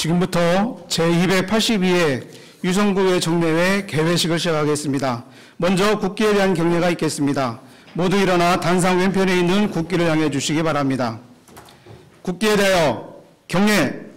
지금부터 제282회 유성구의 정례회 개회식을 시작하겠습니다. 먼저 국기에 대한 경례가 있겠습니다. 모두 일어나 단상 왼편에 있는 국기를 향해 주시기 바랍니다. 국기에 대하여 경례.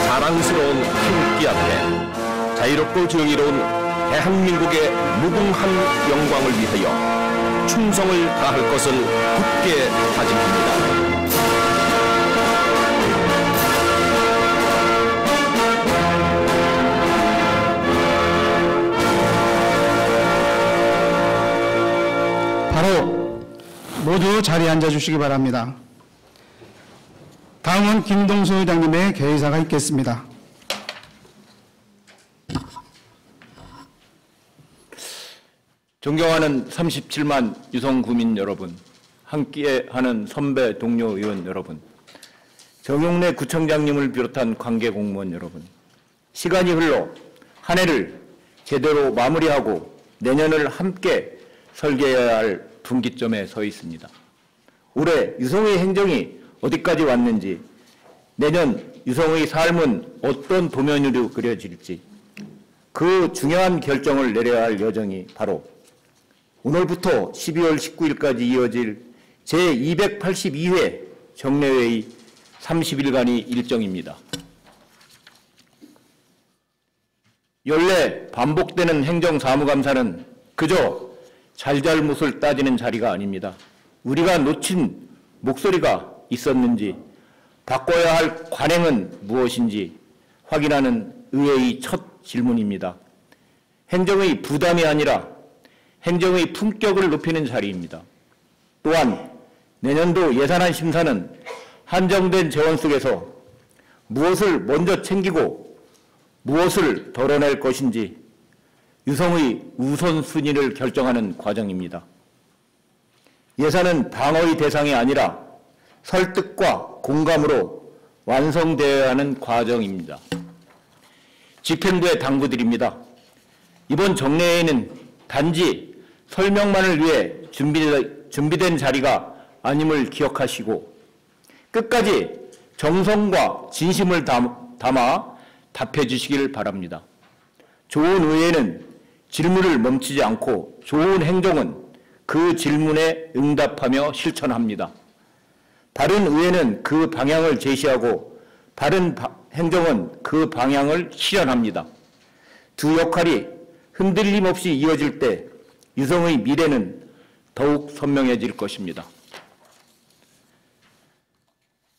자랑스러운 한국기 앞에 자유롭고 정의로운 대한민국의 무궁한 영광을 위하여 충성을 다할 것을 굳게 다짐합니다. 바로 모두 자리에 앉아주시기 바랍니다. 다음은 김동수 의장님의 개의사가 있겠습니다. 존경하는 37만 유성구민 여러분, 함께하는 선배 동료 의원 여러분, 정용래 구청장님을 비롯한 관계 공무원 여러분, 시간이 흘러 한 해를 제대로 마무리하고 내년을 함께 설계해야 할 분기점에 서 있습니다. 올해 유성의 행정이 어디까지 왔는지, 내년 유성의 삶은 어떤 도면으로 그려질지 그 중요한 결정을 내려야 할 여정이 바로 오늘부터 12월 19일까지 이어질 제282회 정례회의 30일간의 일정입니다. 연례 반복되는 행정사무감사는 그저 잘잘못을 따지는 자리가 아닙니다. 우리가 놓친 목소리가 있었는지, 바꿔야 할 관행은 무엇인지 확인하는 의회의 첫 질문입니다. 행정의 부담이 아니라 행정의 품격을 높이는 자리입니다. 또한 내년도 예산안 심사는 한정된 재원 속에서 무엇을 먼저 챙기고 무엇을 덜어낼 것인지 유성의 우선순위를 결정하는 과정입니다. 예산은 방어의 대상이 아니라 설득과 공감으로 완성되어야 하는 과정입니다. 집행부에 당부드립니다. 이번 정례회는 단지 설명만을 위해 준비된 자리가 아님을 기억하시고 끝까지 정성과 진심을 담아 답해 주시길 바랍니다. 좋은 의회는 질문을 멈추지 않고 좋은 행정은 그 질문에 응답하며 실천합니다. 바른 의회는 그 방향을 제시하고 바른 행정은 그 방향을 실현합니다. 두 역할이 흔들림 없이 이어질 때 유성의 미래는 더욱 선명해질 것입니다.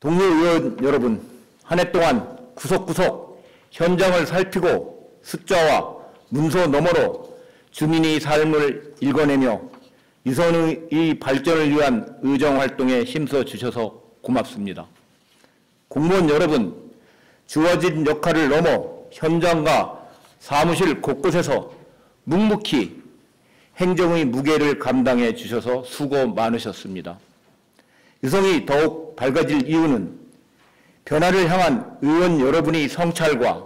동료 의원 여러분, 한 해 동안 구석구석 현장을 살피고 숫자와 문서 너머로 주민의 삶을 읽어내며 유성의 발전을 위한 의정활동에 힘써 주셔서 고맙습니다. 공무원 여러분, 주어진 역할을 넘어 현장과 사무실 곳곳에서 묵묵히 행정의 무게를 감당해 주셔서 수고 많으셨습니다. 유성이 더욱 밝아질 이유는 변화를 향한 의원 여러분의 성찰과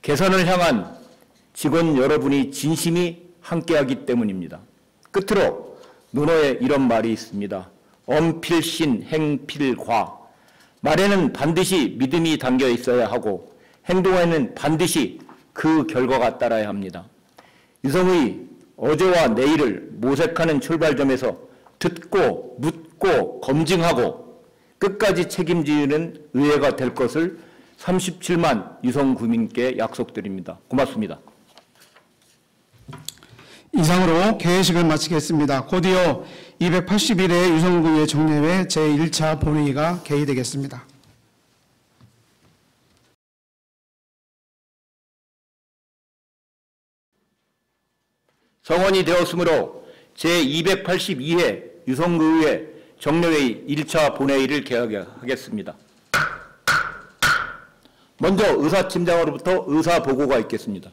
개선을 향한 직원 여러분의 진심이 함께하기 때문입니다. 끝으로 논어에 이런 말이 있습니다. 엄필신 행필과. 말에는 반드시 믿음이 담겨 있어야 하고 행동에는 반드시 그 결과가 따라야 합니다. 유성의 어제와 내일을 모색하는 출발점에서 듣고 묻고 검증하고 끝까지 책임지는 의회가 될 것을 37만 유성구민께 약속드립니다. 고맙습니다. 이상으로 개회식을 마치겠습니다. 곧이어 281회 유성구의 정례회 제1차 본회의가 개의되겠습니다. 성원이 되었으므로 제282회 유성구의회 정례회의 1차 본회의를 개하겠습니다. 먼저 의사팀장으로부터 의사보고가 있겠습니다.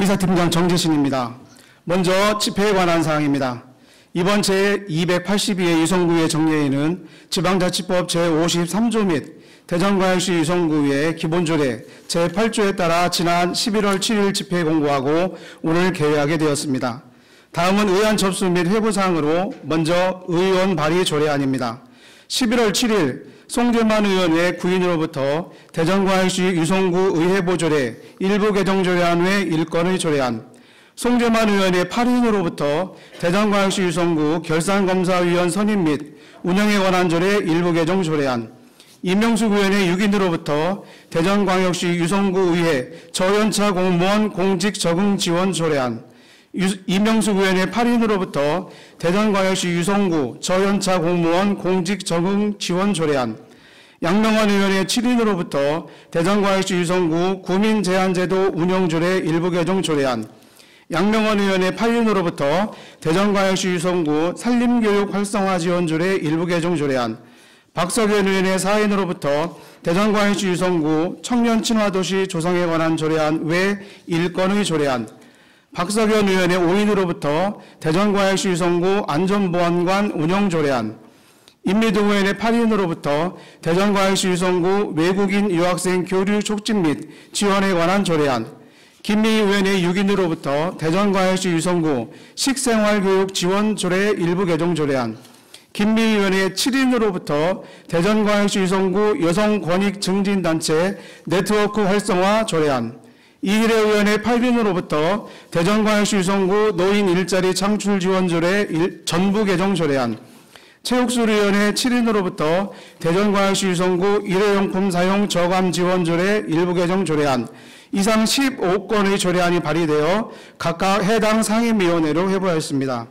이사팀장 정재신입니다. 먼저 집회에 관한 사항입니다. 이번 제282회 유성구의 정례회는 지방자치법 제53조 및 대전광역시 유성구의 기본조례 제8조에 따라 지난 11월 7일 집회 공고하고 오늘 개회하게 되었습니다. 다음은 의안 접수 및 회부사항으로 먼저 의원 발의 조례안입니다. 11월 7일 송재만 의원의 구인으로부터 대전광역시 유성구 의회보조례 일부 개정조례안 외 1건의 조례안, 송재만 의원의 8인으로부터 대전광역시 유성구 결산검사위원 선임 및 운영에 관한 조례 일부 개정 조례안, 이명숙 의원의 6인으로부터 대전광역시 유성구 의회 저연차 공무원 공직 적응 지원 조례안, 이명숙 의원의 8인으로부터 대전광역시 유성구 저연차 공무원 공직 적응 지원 조례안, 양명환 의원의 7인으로부터 대전광역시 유성구 구민제한제도 운영조례 일부 개정 조례안, 양명환 의원의 8인으로부터 대전광역시 유성구 산림교육 활성화 지원조례 일부 개정 조례안, 박석현 의원의 4인으로부터 대전광역시 유성구 청년 친화도시 조성에 관한 조례안 외 1건의 조례안, 박석현 의원의 5인으로부터 대전광역시 유성구 안전보안관 운영조례안, 임미동 의원의 8인으로부터 대전광역시 유성구 외국인 유학생 교류 촉진 및 지원에 관한 조례안, 김미희 의원의 6인으로부터 대전광역시 유성구 식생활교육 지원 조례 일부 개정 조례안, 김미희 의원의 7인으로부터 대전광역시 유성구 여성권익증진단체 네트워크 활성화 조례안, 이일혜 의원의 8인으로부터 대전광역시 유성구 노인 일자리 창출 지원 조례 전부 개정 조례안, 최옥술 의원의 7인으로부터 대전광역시 유성구 일회용품 사용 저감 지원 조례 일부 개정 조례안, 이상 15건의 조례안이 발의되어 각각 해당 상임위원회로 회부하였습니다.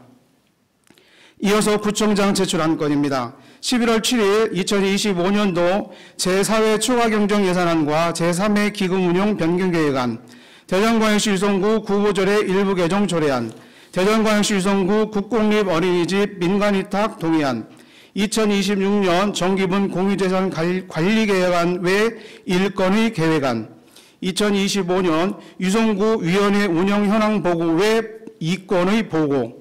이어서 구청장 제출한 건입니다. 11월 7일 2025년도 제4회 추가경정예산안과 제3회 기금운용 변경계획안, 대전광역시 유성구 구보조례 일부 개정 조례안, 대전광역시 유성구 국공립 어린이집 민간위탁 동의안, 2026년 정기분 공유재산 관리계획안 외 1건의 계획안, 2025년 유성구 위원회 운영 현황 보고 외 2건의 보고,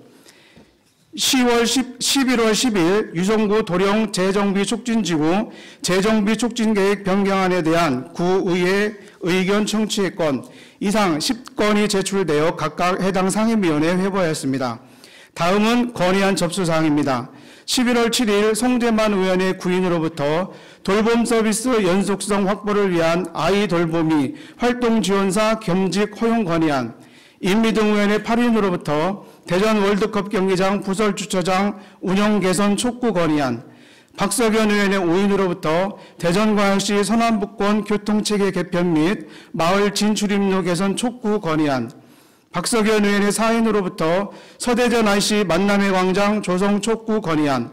11월 10일 유성구 도령 재정비 촉진지구 재정비 촉진계획 변경안에 대한 구의회 의견 청취의 건 이상 10건이 제출되어 각각 해당 상임위원회에 회부하였습니다. 다음은 건의안 접수사항입니다. 11월 7일 송재만 의원의 구인으로부터 돌봄 서비스 연속성 확보를 위한 아이 돌보미 활동지원사 겸직 허용 건의안, 임미동 의원의 8인으로부터 대전 월드컵 경기장 부설 주차장 운영 개선 촉구 건의안, 박석현 의원의 5인으로부터 대전광역시 서남북권 교통체계 개편 및 마을 진출입로 개선 촉구 건의안, 박석현 의원의 4인으로부터 서대전 IC 만남의 광장 조성 촉구 건의안,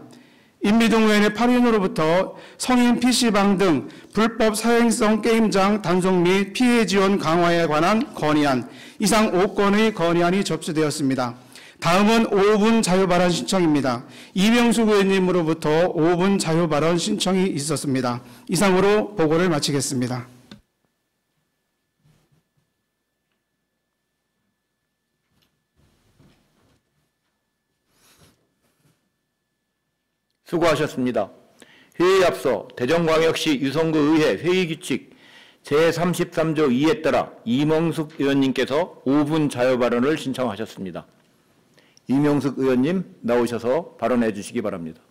임미동 의원의 8인으로부터 성인 PC방 등 불법 사행성 게임장 단속 및 피해 지원 강화에 관한 건의안, 이상 5건의 건의안이 접수되었습니다. 다음은 5분 자유발언 신청입니다. 이명숙 의원님으로부터 5분 자유발언 신청이 있었습니다. 이상으로 보고를 마치겠습니다. 수고하셨습니다. 회의에 앞서 대전광역시 유성구의회 회의규칙 제33조 2에 따라 이명숙 의원님께서 5분 자유발언을 신청하셨습니다. 이명숙 의원님 나오셔서 발언해 주시기 바랍니다.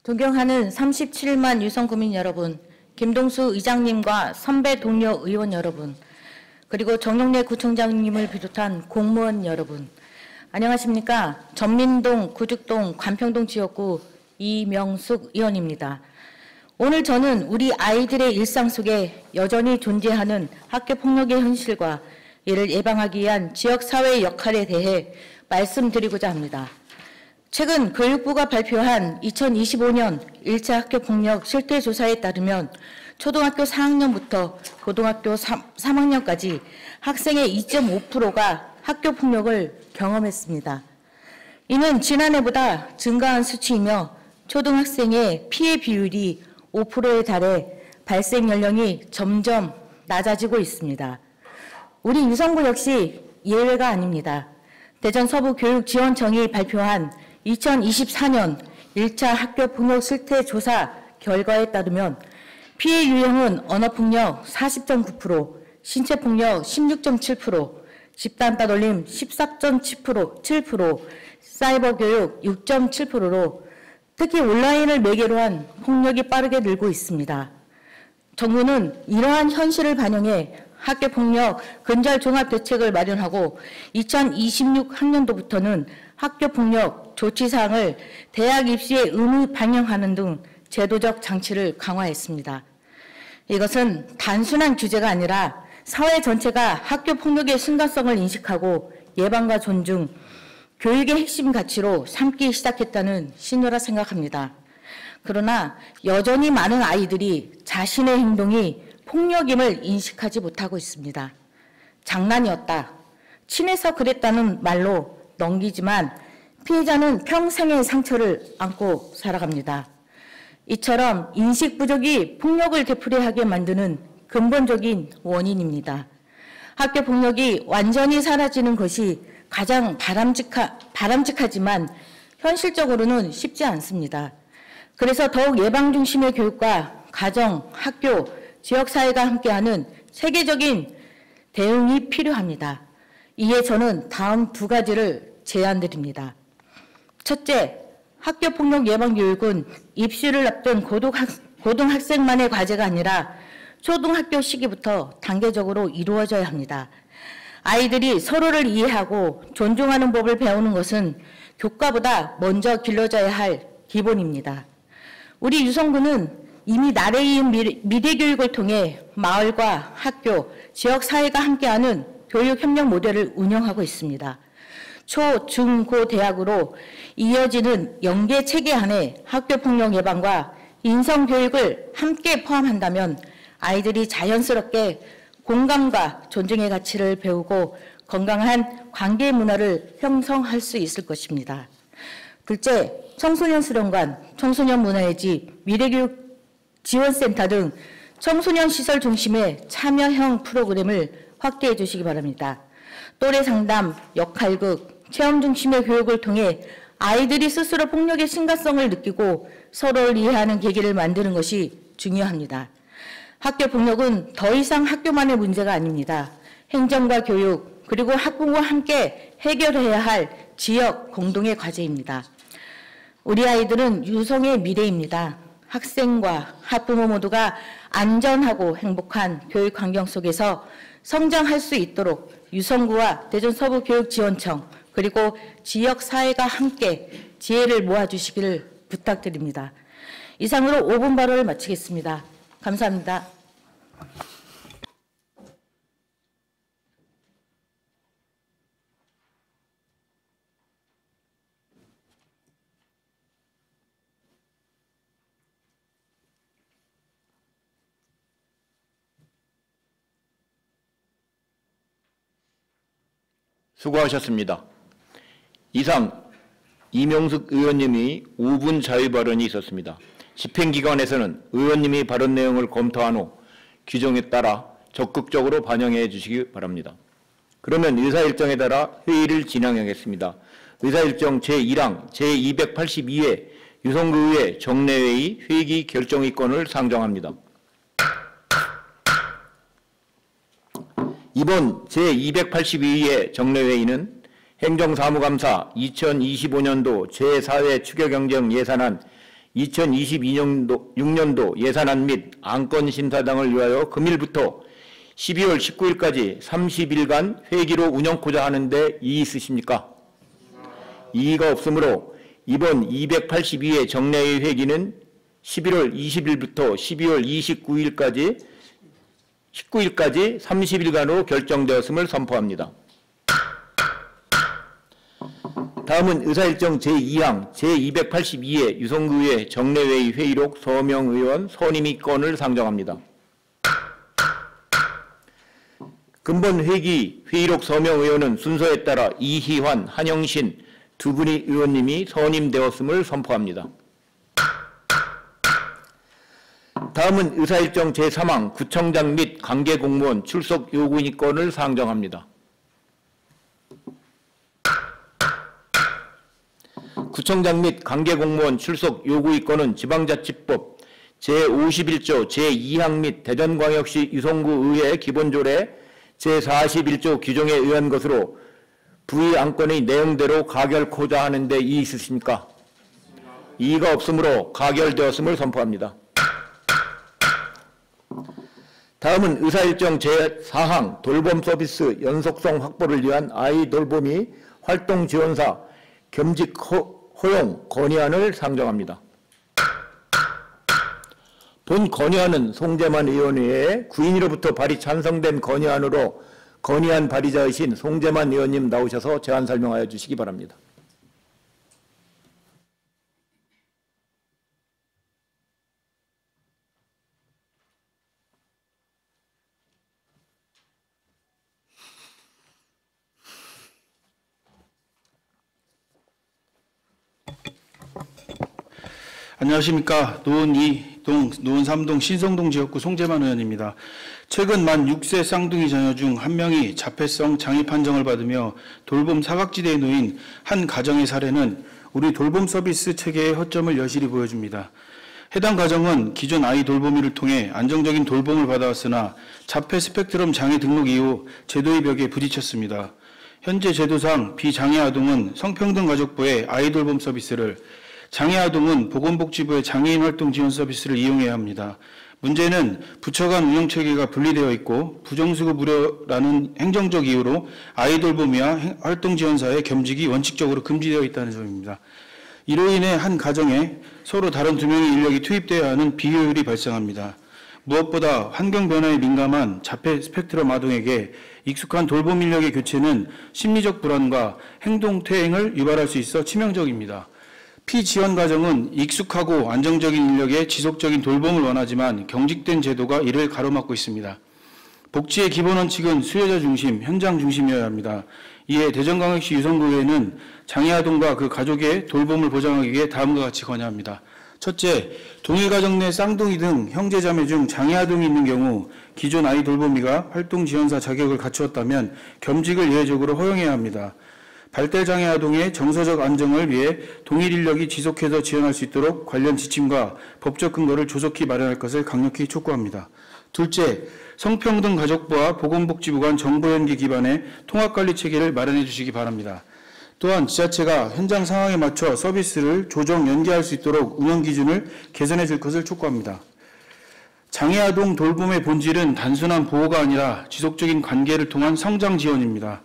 존경하는 37만 유성구민 여러분, 김동수 의장님과 선배 동료 의원 여러분, 그리고 정용래 구청장님을 비롯한 공무원 여러분, 안녕하십니까? 전민동, 구죽동, 관평동 지역구 이명숙 의원입니다. 오늘 저는 우리 아이들의 일상 속에 여전히 존재하는 학교폭력의 현실과 이를 예방하기 위한 지역사회의 역할에 대해 말씀드리고자 합니다. 최근 교육부가 발표한 2025년 1차 학교폭력 실태조사에 따르면 초등학교 4학년부터 고등학교 3학년까지 학생의 2.5%가 학교폭력을 경험했습니다. 이는 지난해보다 증가한 수치이며 초등학생의 피해 비율이 5%에 달해 발생 연령이 점점 낮아지고 있습니다. 우리 유성구 역시 예외가 아닙니다. 대전 서부교육지원청이 발표한 2024년 1차 학교폭력 실태조사 결과에 따르면 피해 유형은 언어폭력 40.9%, 신체폭력 16.7%, 집단 따돌림 14.7%, 사이버교육 6.7%로 특히 온라인을 매개로 한 폭력이 빠르게 늘고 있습니다. 정부는 이러한 현실을 반영해 학교폭력 근절 종합대책을 마련하고 2026학년도부터는 학교폭력 조치사항을 대학 입시에 의무 반영하는 등 제도적 장치를 강화했습니다. 이것은 단순한 규제가 아니라 사회 전체가 학교폭력의 심각성을 인식하고 예방과 존중, 교육의 핵심 가치로 삼기 시작했다는 신호라 생각합니다. 그러나 여전히 많은 아이들이 자신의 행동이 폭력임을 인식하지 못하고 있습니다. 장난이었다, 친해서 그랬다는 말로 넘기지만 피해자는 평생의 상처를 안고 살아갑니다. 이처럼 인식 부족이 폭력을 되풀이하게 만드는 근본적인 원인입니다. 학교 폭력이 완전히 사라지는 것이 가장 바람직하지만 현실적으로는 쉽지 않습니다. 그래서 더욱 예방 중심의 교육과 가정, 학교, 지역사회가 함께하는 세계적인 대응이 필요합니다. 이에 저는 다음 두 가지를 제안드립니다. 첫째, 학교폭력 예방교육은 입시를 앞둔 고등학생만의 과제가 아니라 초등학교 시기부터 단계적으로 이루어져야 합니다. 아이들이 서로를 이해하고 존중하는 법을 배우는 것은 교과보다 먼저 길러져야 할 기본입니다. 우리 유성구는 이미 날에 이은 미래교육을 통해 마을과 학교, 지역사회가 함께하는 교육협력 모델을 운영하고 있습니다. 초, 중, 고 대학으로 이어지는 연계 체계 안에 학교폭력 예방과 인성교육을 함께 포함한다면 아이들이 자연스럽게 공감과 존중의 가치를 배우고 건강한 관계 문화를 형성할 수 있을 것입니다. 둘째, 청소년 수련관, 청소년 문화의 집, 미래교육 지원센터 등 청소년 시설 중심의 참여형 프로그램을 확대해 주시기 바랍니다. 또래 상담, 역할극, 체험 중심의 교육을 통해 아이들이 스스로 폭력의 심각성을 느끼고 서로를 이해하는 계기를 만드는 것이 중요합니다. 학교 폭력은 더 이상 학교만의 문제가 아닙니다. 행정과 교육, 그리고 학부모와 함께 해결해야 할 지역 공동의 과제입니다. 우리 아이들은 유성의 미래입니다. 학생과 학부모 모두가 안전하고 행복한 교육 환경 속에서 성장할 수 있도록 유성구와 대전 서부교육지원청 그리고 지역사회가 함께 지혜를 모아주시기를 부탁드립니다. 이상으로 5분 발언을 마치겠습니다. 감사합니다. 수고하셨습니다. 이상 이명숙 의원님이 5분 자유 발언이 있었습니다. 집행기관에서는 의원님이 발언 내용을 검토한 후 규정에 따라 적극적으로 반영해 주시기 바랍니다. 그러면 의사일정에 따라 회의를 진행하겠습니다. 의사일정 제1항 제282회 유성구의회 정례회의 회기 결정의건을 상정합니다. 이번 제282회 정례회의는 행정사무감사 2025년도 제4회 추경경정 예산안 2022년도 예산안 및 안건심사당을 위하여 금일부터 12월 19일까지 30일간 회기로 운영코자 하는데 이의 있으십니까? 이의가 없으므로 이번 282회 정례회의 회기는 11월 20일부터 12월 29일까지 19일까지 30일간으로 결정되었음을 선포합니다. 다음은 의사일정 제2항 제282회 유성구의 정례회의 회의록 서명의원 선임의 건을 상정합니다. 근본 회기 회의록 서명의원은 순서에 따라 이희환, 한영신 두 분의 의원님이 선임되었음을 선포합니다. 다음은 의사일정 제3항 구청장 및 관계공무원 출석 요구인의 건을 상정합니다. 구청장 및 관계공무원 출석 요구의 건은 지방자치법 제51조 제2항 및 대전광역시 유성구 의회 기본조례 제41조 규정에 의한 것으로 부의 안건의 내용대로 가결코자 하는데 이의 있으십니까? 이의가 없으므로 가결되었음을 선포합니다. 다음은 의사일정 제4항 돌봄 서비스 연속성 확보를 위한 아이 돌보미 활동 지원사 겸직 허용 건의안을 상정합니다. 본 건의안은 송재만 의원 외에 구인으로부터 발의 찬성된 건의안으로 건의안 발의자이신 송재만 의원님 나오셔서 제안 설명하여 주시기 바랍니다. 안녕하십니까. 노원 2동, 노원 3동 신성동 지역구 송재만 의원입니다. 최근 만 6세 쌍둥이 자녀 중 한 명이 자폐성 장애 판정을 받으며 돌봄 사각지대에 놓인 한 가정의 사례는 우리 돌봄 서비스 체계의 허점을 여실히 보여줍니다. 해당 가정은 기존 아이 돌보미를 통해 안정적인 돌봄을 받아왔으나 자폐 스펙트럼 장애 등록 이후 제도의 벽에 부딪혔습니다. 현재 제도상 비장애 아동은 성평등가족부의 아이 돌봄 서비스를, 장애 아동은 보건복지부의 장애인 활동 지원 서비스를 이용해야 합니다. 문제는 부처 간 운영체계가 분리되어 있고 부정수급 우려라는 행정적 이유로 아이 돌보미와 활동지원사의 겸직이 원칙적으로 금지되어 있다는 점입니다. 이로 인해 한 가정에 서로 다른 두 명의 인력이 투입되어야 하는 비효율이 발생합니다. 무엇보다 환경 변화에 민감한 자폐 스펙트럼 아동에게 익숙한 돌봄 인력의 교체는 심리적 불안과 행동 퇴행을 유발할 수 있어 치명적입니다. 피지원 가정은 익숙하고 안정적인 인력의 지속적인 돌봄을 원하지만 경직된 제도가 이를 가로막고 있습니다. 복지의 기본 원칙은 수요자 중심, 현장 중심이어야 합니다. 이에 대전광역시 유성구의회는 장애아동과 그 가족의 돌봄을 보장하기 위해 다음과 같이 건의합니다. 첫째, 동일 가정 내 쌍둥이 등 형제자매 중 장애아동이 있는 경우 기존 아이 돌보미가 활동지원사 자격을 갖추었다면 겸직을 예외적으로 허용해야 합니다. 발달장애 아동의 정서적 안정을 위해 동일 인력이 지속해서 지원할 수 있도록 관련 지침과 법적 근거를 조속히 마련할 것을 강력히 촉구합니다. 둘째, 성평등가족부와 보건복지부 간 정보연계 기반의 통합관리 체계를 마련해 주시기 바랍니다. 또한 지자체가 현장 상황에 맞춰 서비스를 조정, 연계할 수 있도록 운영 기준을 개선해 줄 것을 촉구합니다. 장애아동 돌봄의 본질은 단순한 보호가 아니라 지속적인 관계를 통한 성장 지원입니다.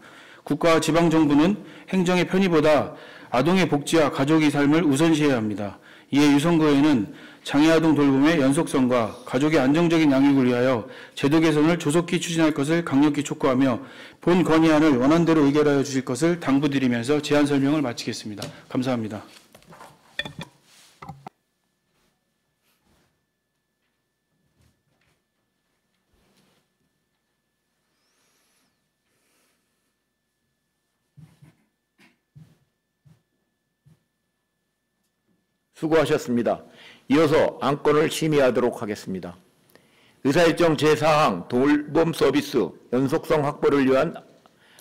국가와 지방정부는 행정의 편의보다 아동의 복지와 가족의 삶을 우선시해야 합니다. 이에 유성구에는 장애아동 돌봄의 연속성과 가족의 안정적인 양육을 위하여 제도 개선을 조속히 추진할 것을 강력히 촉구하며 본 건의안을 원안대로 의결하여 주실 것을 당부드리면서 제안 설명을 마치겠습니다. 감사합니다. 수고하셨습니다. 이어서 안건을 심의하도록 하겠습니다. 의사일정 제4항 돌봄 서비스 연속성 확보를 위한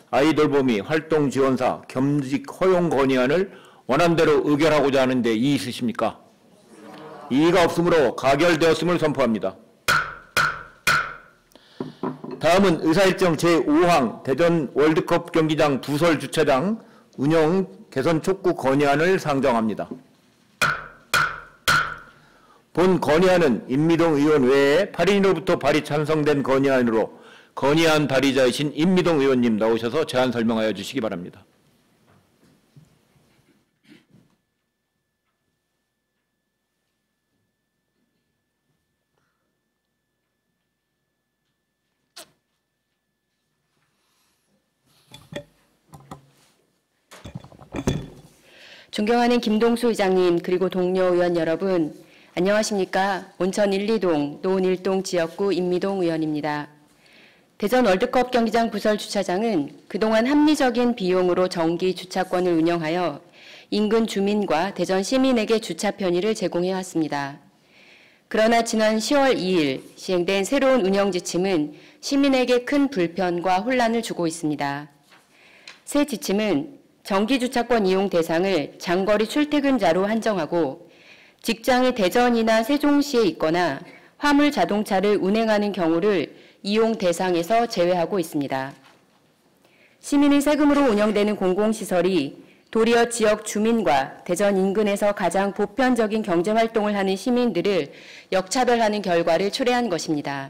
아이 돌보미 활동 지원사 겸직 허용 건의안을 원안대로 의결하고자 하는데 이의 있으십니까? 이의가 없으므로 가결되었음을 선포합니다. 다음은 의사일정 제5항 대전 월드컵 경기장 부설 주차장 운영 개선 촉구 건의안을 상정합니다. 본 건의안은 임미동 의원 외에 8인으로부터 발의 찬성된 건의안으로 건의안 발의자이신 임미동 의원님 나오셔서 제안 설명하여 주시기 바랍니다. 존경하는 김동수 의장님 그리고 동료 의원 여러분, 안녕하십니까? 온천 1, 2동 노원 1동 지역구 임미동 의원입니다. 대전 월드컵 경기장 부설 주차장은 그동안 합리적인 비용으로 정기 주차권을 운영하여 인근 주민과 대전 시민에게 주차 편의를 제공해 왔습니다. 그러나 지난 10월 2일 시행된 새로운 운영 지침은 시민에게 큰 불편과 혼란을 주고 있습니다. 새 지침은 정기 주차권 이용 대상을 장거리 출퇴근자로 한정하고 직장이 대전이나 세종시에 있거나 화물 자동차를 운행하는 경우를 이용 대상에서 제외하고 있습니다. 시민의 세금으로 운영되는 공공시설이 도리어 지역 주민과 대전 인근에서 가장 보편적인 경제활동을 하는 시민들을 역차별하는 결과를 초래한 것입니다.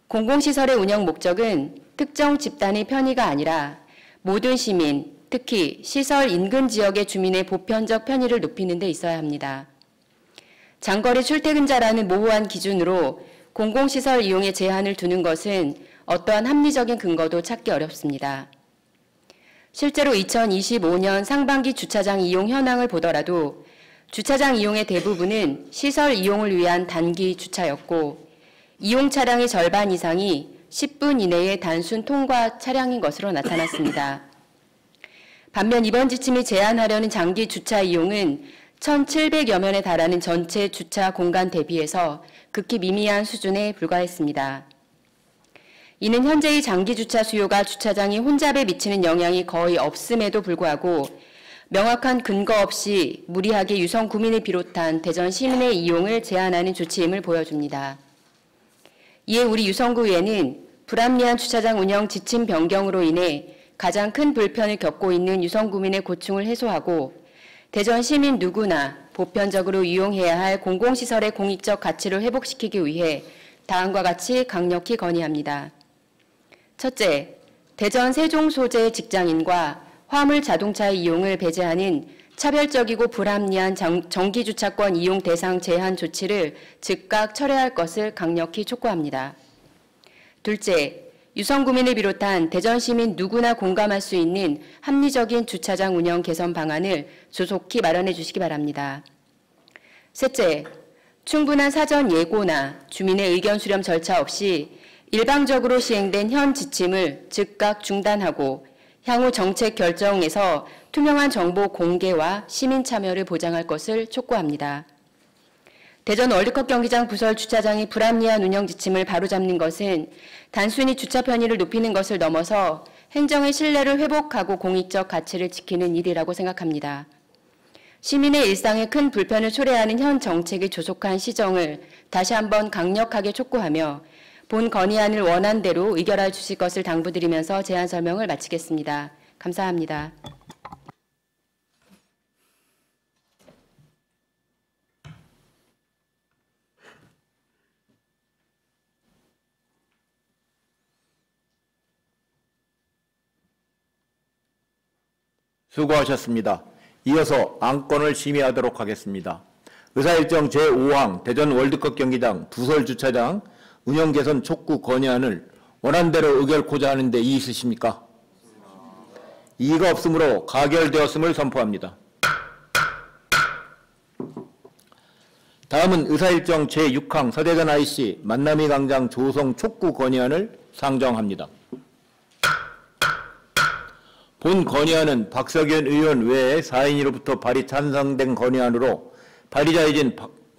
공공시설의 운영 목적은 특정 집단의 편의가 아니라 모든 시민, 특히 시설 인근 지역의 주민의 보편적 편의를 높이는 데 있어야 합니다. 장거리 출퇴근자라는 모호한 기준으로 공공시설 이용에 제한을 두는 것은 어떠한 합리적인 근거도 찾기 어렵습니다. 실제로 2025년 상반기 주차장 이용 현황을 보더라도 주차장 이용의 대부분은 시설 이용을 위한 단기 주차였고 이용 차량의 절반 이상이 10분 이내의 단순 통과 차량인 것으로 나타났습니다. 반면 이번 지침이 제한하려는 장기 주차 이용은 1,700여 면에 달하는 전체 주차 공간 대비해서 극히 미미한 수준에 불과했습니다. 이는 현재의 장기 주차 수요가 주차장이 혼잡에 미치는 영향이 거의 없음에도 불구하고 명확한 근거 없이 무리하게 유성 구민을 비롯한 대전 시민의 이용을 제한하는 조치임을 보여줍니다. 이에 우리 유성구의회는 불합리한 주차장 운영 지침 변경으로 인해 가장 큰 불편을 겪고 있는 유성구민의 고충을 해소하고 대전 시민 누구나 보편적으로 이용해야 할 공공시설의 공익적 가치를 회복시키기 위해 다음과 같이 강력히 건의합니다. 첫째, 대전 세종 소재 직장인과 화물 자동차의 이용을 배제하는 차별적이고 불합리한 정기주차권 이용 대상 제한 조치를 즉각 철회할 것을 강력히 촉구합니다. 둘째, 유성구민을 비롯한 대전 시민 누구나 공감할 수 있는 합리적인 주차장 운영 개선 방안을 조속히 마련해 주시기 바랍니다. 셋째, 충분한 사전 예고나 주민의 의견 수렴 절차 없이 일방적으로 시행된 현 지침을 즉각 중단하고 향후 정책 결정에서 투명한 정보 공개와 시민 참여를 보장할 것을 촉구합니다. 대전 월드컵 경기장 부설 주차장의 불합리한 운영 지침을 바로잡는 것은 단순히 주차 편의를 높이는 것을 넘어서 행정의 신뢰를 회복하고 공익적 가치를 지키는 일이라고 생각합니다. 시민의 일상에 큰 불편을 초래하는 현 정책의 조속한 시정을 다시 한번 강력하게 촉구하며 본 건의안을 원안대로 의결해 주실 것을 당부드리면서 제안 설명을 마치겠습니다. 감사합니다. 수고하셨습니다. 이어서 안건을 심의하도록 하겠습니다. 의사일정 제5항 대전 월드컵 경기장 부설 주차장 운영 개선 촉구 건의안을 원안대로 의결코자 하는데 이의 있으십니까? 이의가 없으므로 가결되었음을 선포합니다. 다음은 의사일정 제6항 서대전 IC 만남이 광장 조성 촉구 건의안을 상정합니다. 본 건의안은 박석연 의원 외에 4인으로부터 발의 찬성된 건의안으로 발의자이신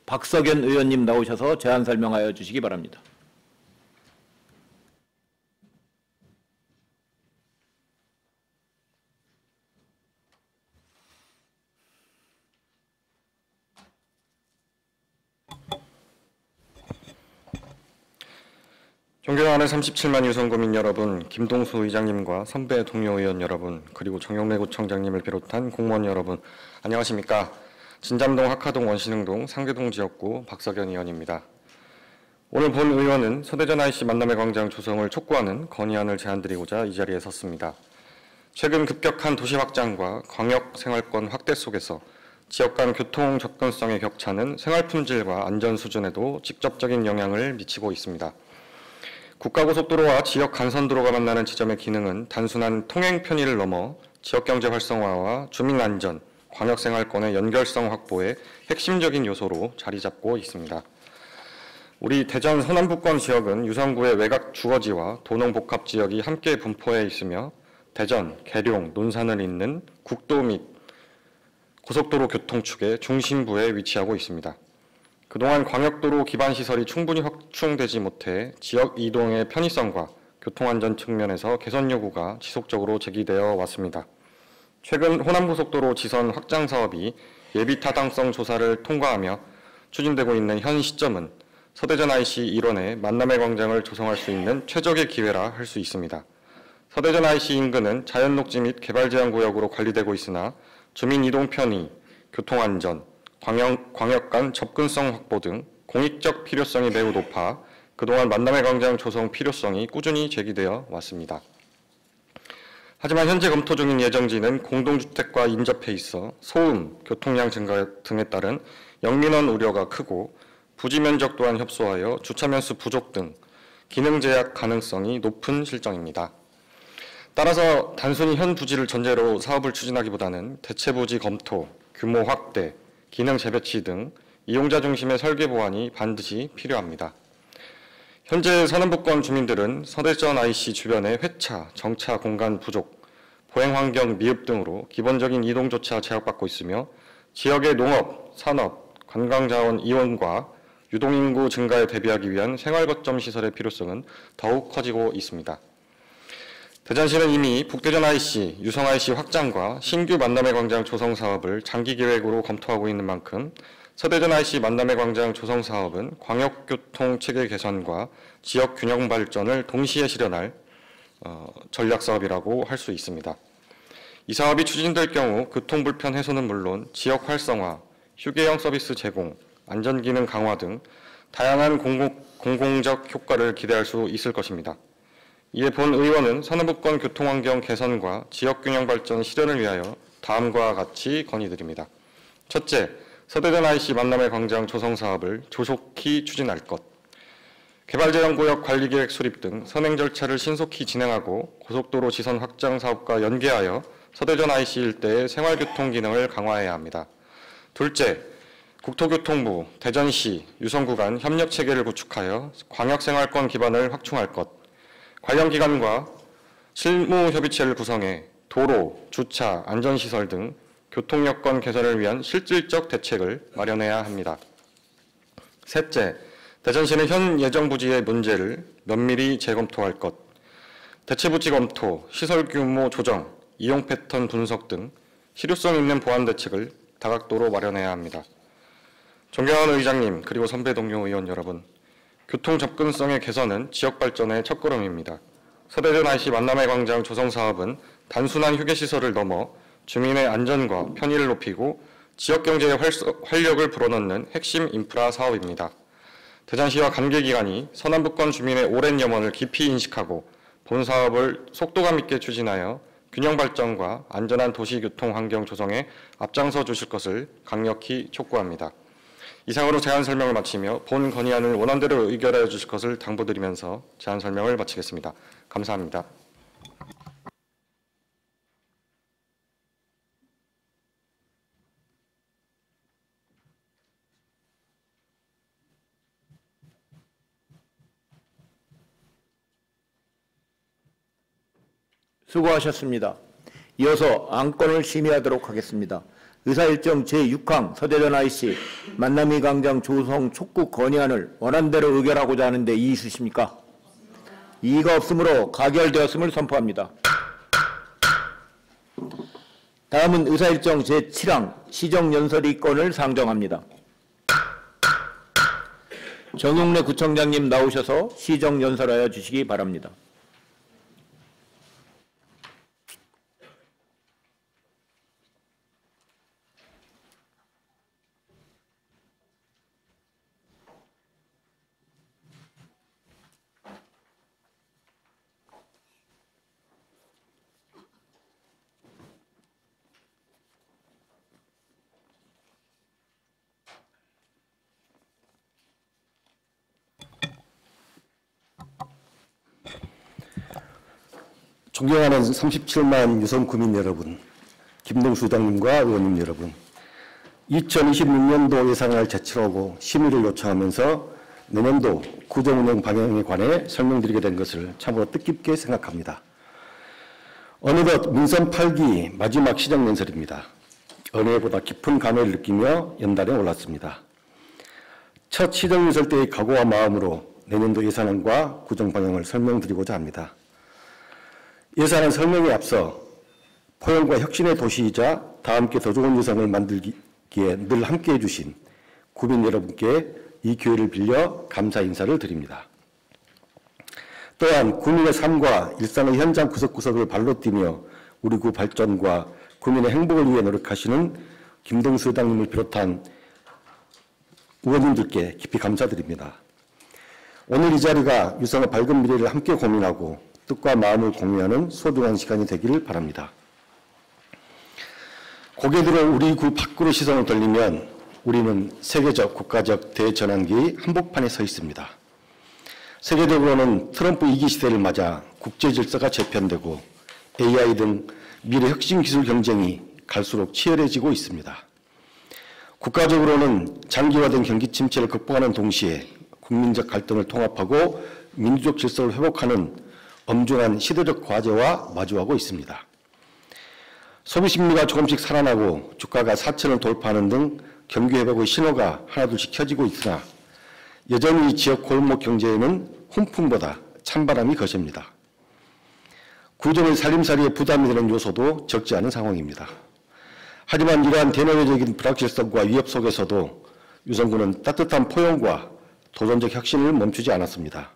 박석연 의원님 나오셔서 제안 설명하여 주시기 바랍니다. 존경하는 37만 유성구민 여러분, 김동수 의장님과 선배 동료 의원 여러분, 그리고 정영래 구청장님을 비롯한 공무원 여러분, 안녕하십니까? 진잠동, 학하동, 원신흥동, 상계동 지역구 박석연 의원입니다. 오늘 본 의원은 서대전 IC 만남의 광장 조성을 촉구하는 건의안을 제안드리고자 이 자리에 섰습니다. 최근 급격한 도시 확장과 광역 생활권 확대 속에서 지역 간 교통 접근성의 격차는 생활 품질과 안전 수준에도 직접적인 영향을 미치고 있습니다. 국가고속도로와 지역 간선도로가 만나는 지점의 기능은 단순한 통행 편의를 넘어 지역경제 활성화와 주민 안전, 광역생활권의 연결성 확보에 핵심적인 요소로 자리 잡고 있습니다. 우리 대전 서남부권 지역은 유성구의 외곽 주거지와 도농복합지역이 함께 분포해 있으며 대전, 계룡, 논산을 잇는 국도 및 고속도로 교통축의 중심부에 위치하고 있습니다. 그동안 광역도로 기반시설이 충분히 확충되지 못해 지역 이동의 편의성과 교통안전 측면에서 개선 요구가 지속적으로 제기되어 왔습니다. 최근 호남고속도로 지선 확장 사업이 예비 타당성 조사를 통과하며 추진되고 있는 현 시점은 서대전 IC 일원에 만남의 광장을 조성할 수 있는 최적의 기회라 할 수 있습니다. 서대전 IC 인근은 자연녹지 및 개발제한구역으로 관리되고 있으나 주민 이동 편의, 교통안전, 광역 간 접근성 확보 등 공익적 필요성이 매우 높아 그동안 만남의 광장 조성 필요성이 꾸준히 제기되어 왔습니다. 하지만 현재 검토 중인 예정지는 공동주택과 인접해 있어 소음, 교통량 증가 등에 따른 영민원 우려가 크고 부지 면적 또한 협소하여 주차면수 부족 등 기능 제약 가능성이 높은 실정입니다. 따라서 단순히 현 부지를 전제로 사업을 추진하기보다는 대체 부지 검토, 규모 확대, 기능 재배치 등 이용자 중심의 설계 보완이 반드시 필요합니다. 현재 서남부권 주민들은 서대전 IC 주변의 회차, 정차 공간 부족, 보행 환경 미흡 등으로 기본적인 이동조차 제약받고 있으며 지역의 농업, 산업, 관광자원 이원과 유동인구 증가에 대비하기 위한 생활거점 시설의 필요성은 더욱 커지고 있습니다. 대전시는 이미 북대전 IC, 유성 IC 확장과 신규 만남의 광장 조성 사업을 장기 계획으로 검토하고 있는 만큼 서대전 IC 만남의 광장 조성 사업은 광역교통 체계 개선과 지역 균형 발전을 동시에 실현할 전략 사업이라고 할 수 있습니다. 이 사업이 추진될 경우 교통 불편 해소는 물론 지역 활성화, 휴게형 서비스 제공, 안전기능 강화 등 다양한 공공적 효과를 기대할 수 있을 것입니다. 이에 본 의원은 서남부권 교통환경 개선과 지역균형 발전 실현을 위하여 다음과 같이 건의드립니다. 첫째, 서대전 IC 만남의 광장 조성 사업을 조속히 추진할 것. 개발제한구역 관리계획 수립 등 선행 절차를 신속히 진행하고 고속도로 지선 확장 사업과 연계하여 서대전 IC 일대의 생활교통 기능을 강화해야 합니다. 둘째, 국토교통부, 대전시, 유성구 간 협력체계를 구축하여 광역생활권 기반을 확충할 것, 관련 기관과 실무협의체를 구성해 도로, 주차, 안전시설 등 교통여건 개선을 위한 실질적 대책을 마련해야 합니다. 셋째, 대전시는 현 예정부지의 문제를 면밀히 재검토할 것, 대체부지 검토, 시설 규모 조정, 이용 패턴 분석 등 실효성 있는 보완 대책을 다각도로 마련해야 합니다. 존경하는 의장님 그리고 선배 동료 의원 여러분, 교통 접근성의 개선은 지역 발전의 첫걸음입니다. 서대전 IC 만남의 광장 조성 사업은 단순한 휴게시설을 넘어 주민의 안전과 편의를 높이고 지역 경제의 활력을 불어넣는 핵심 인프라 사업입니다. 대전시와 관계기관이 서남부권 주민의 오랜 염원을 깊이 인식하고 본 사업을 속도감 있게 추진하여 균형 발전과 안전한 도시교통 환경 조성에 앞장서 주실 것을 강력히 촉구합니다. 이상으로 제안 설명을 마치며 본 건의안을 원안대로 의결하여 주실 것을 당부드리면서 제안 설명을 마치겠습니다. 감사합니다. 수고하셨습니다. 이어서 안건을 심의하도록 하겠습니다. 의사일정 제6항 서대전 IC 만남의 광장 조성 촉구 건의안을 원안대로 의결하고자 하는데 이의 있으십니까? 이의가 없으므로 가결되었음을 선포합니다. 다음은 의사일정 제7항 시정연설의 건을 상정합니다. 정용래 구청장님 나오셔서 시정연설하여 주시기 바랍니다. 존경하는 37만 유성 구민 여러분, 김동수 의장님과 의원님 여러분, 2026년도 예산안을 제출하고 심의를 요청하면서 내년도 구정운영 방향에 관해 설명드리게 된 것을 참으로 뜻깊게 생각합니다. 어느덧 민선 8기 마지막 시정연설입니다. 어느 해보다 깊은 감회를 느끼며 연단에 올랐습니다. 첫 시정연설 때의 각오와 마음으로 내년도 예산안과 구정 방향을 설명드리고자 합니다. 예산안 설명에 앞서 포용과 혁신의 도시이자 다함께 더 좋은 예산을 만들기에 늘 함께해 주신 국민 여러분께 이 기회를 빌려 감사 인사를 드립니다. 또한 국민의 삶과 일상의 현장 구석구석을 발로 뛰며 우리 구 발전과 국민의 행복을 위해 노력하시는 김동수 의장님을 비롯한 의원님들께 깊이 감사드립니다. 오늘 이 자리가 유성의 밝은 미래를 함께 고민하고 뜻과 마음을 공유하는 소중한 시간이 되기를 바랍니다. 고개 들어 우리 구 밖으로 시선을 돌리면 우리는 세계적, 국가적 대전환기 한복판에 서 있습니다. 세계적으로는 트럼프 2기 시대를 맞아 국제 질서가 재편되고 AI 등 미래 혁신 기술 경쟁이 갈수록 치열해지고 있습니다. 국가적으로는 장기화된 경기 침체를 극복하는 동시에 국민적 갈등을 통합하고 민주적 질서를 회복하는 엄중한 시대적 과제와 마주하고 있습니다. 소비 심리가 조금씩 살아나고 주가가 4천을 돌파하는 등 경기 회복의 신호가 하나둘씩 켜지고 있으나 여전히 지역 골목 경제에는 훈풍보다 찬바람이 거셉니다. 구정의 살림살이에 부담이 되는 요소도 적지 않은 상황입니다. 하지만 이러한 대내외적인 불확실성과 위협 속에서도 유성구는 따뜻한 포용과 도전적 혁신을 멈추지 않았습니다.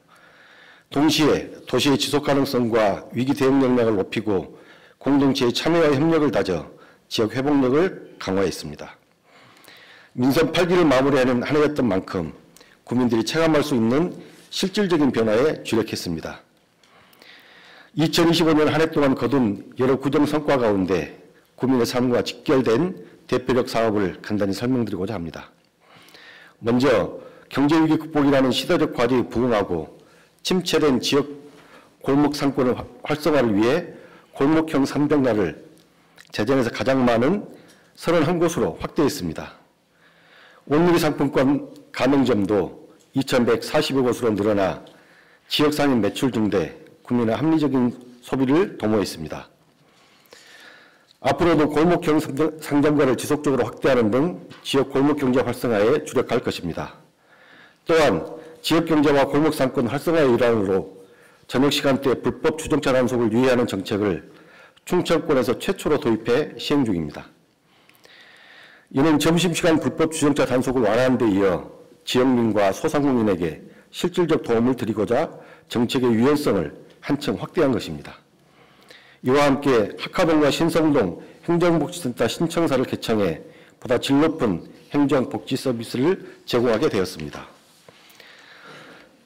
동시에 도시의 지속 가능성과 위기 대응 역량을 높이고 공동체의 참여와 협력을 다져 지역 회복력을 강화했습니다. 민선 8기를 마무리하는 한 해였던 만큼 국민들이 체감할 수 있는 실질적인 변화에 주력했습니다. 2025년 한 해 동안 거둔 여러 구정 성과 가운데 국민의 삶과 직결된 대표적 사업을 간단히 설명드리고자 합니다. 먼저 경제위기 극복이라는 시대적 과제에 부응하고 침체된 지역 골목 상권의 활성화를 위해 골목형 상병가를 재정에서 가장 많은 31곳으로 확대했습니다. 온누리 상품권 가맹점도 2,140여 곳으로 늘어나 지역 상인 매출 증대, 국민의 합리적인 소비를 도모했습니다. 앞으로도 골목형 상점가를 지속적으로 확대하는 등 지역 골목경제 활성화에 주력할 것입니다. 또한 지역경제와 골목상권 활성화의 일환으로 저녁 시간대 불법 주정차 단속을 유예하는 정책을 충청권에서 최초로 도입해 시행 중입니다. 이는 점심시간 불법 주정차 단속을 완화하는 데 이어 지역민과 소상공인에게 실질적 도움을 드리고자 정책의 유연성을 한층 확대한 것입니다. 이와 함께 학화동과 신성동 행정복지센터 신청사를 개청해 보다 질 높은 행정복지 서비스를 제공하게 되었습니다.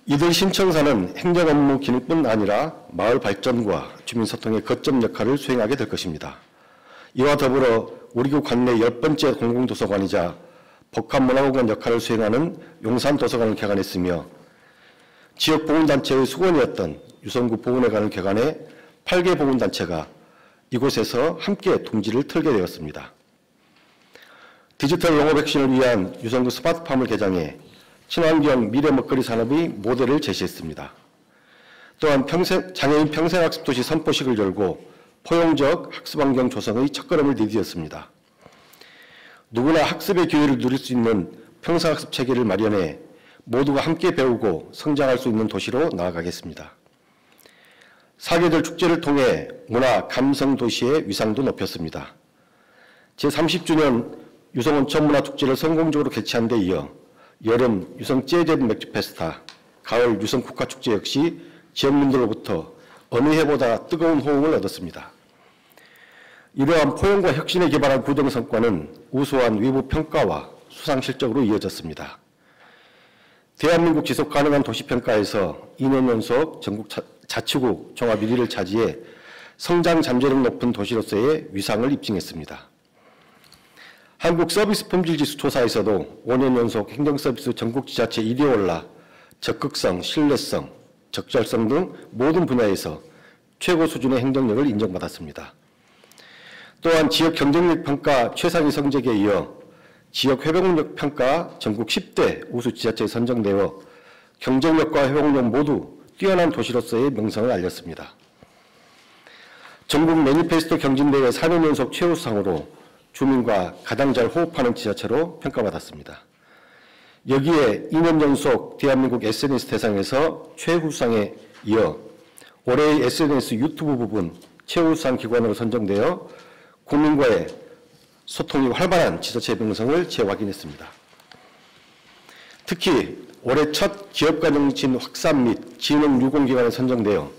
이들 신청사는 행정 업무 기능뿐 아니라 마을 발전과 주민 소통의 거점 역할을 수행하게 될 것입니다. 이와 더불어 우리 구 관내 10번째 공공도서관이자 복합문화공간 역할을 수행하는 용산도서관을 개관했으며 지역 보훈단체의 수건이었던 유성구 보훈회관을 개관해 8개 보훈단체가 이곳에서 함께 둥지를 틀게 되었습니다. 디지털 농업 혁신을 위한 유성구 스마트팜을 개장해 친환경 미래 먹거리 산업의 모델을 제시했습니다. 또한 장애인 평생학습도시 선포식을 열고 포용적 학습환경 조성의 첫걸음을 디디었습니다. 누구나 학습의 기회를 누릴 수 있는 평생학습 체계를 마련해 모두가 함께 배우고 성장할 수 있는 도시로 나아가겠습니다. 사계절 축제를 통해 문화, 감성 도시의 위상도 높였습니다. 제30주년 유성 온천문화축제를 성공적으로 개최한 데 이어 여름 유성 재즈 맥주 페스타, 가을 유성 국화축제 역시 지역민들로부터 어느 해보다 뜨거운 호응을 얻었습니다. 이러한 포용과 혁신에 기반한 구정 성과는 우수한 외부 평가와 수상 실적으로 이어졌습니다. 대한민국 지속 가능한 도시평가에서 2년 연속 전국 자치구 종합 1위를 차지해 성장 잠재력 높은 도시로서의 위상을 입증했습니다. 한국 서비스 품질지수 조사에서도 5년 연속 행정서비스 전국 지자체 1위에 올라 적극성, 신뢰성, 적절성 등 모든 분야에서 최고 수준의 행정력을 인정받았습니다. 또한 지역 경쟁력 평가 최상위 성적에 이어 지역 회복력 평가 전국 10대 우수 지자체에 선정되어 경쟁력과 회복력 모두 뛰어난 도시로서의 명성을 알렸습니다. 전국 매니페스토 경진대회 4년 연속 최우수상으로 주민과 가장 잘 호흡하는 지자체로 평가받았습니다. 여기에 2년 연속 대한민국 SNS 대상에서 최우수상에 이어 올해의 SNS 유튜브 부분 최우수상 기관으로 선정되어 국민과의 소통이 활발한 지자체의 명성을 재확인했습니다. 특히 올해 첫 기업가정진 확산 및 진흥 유공기관에 선정되어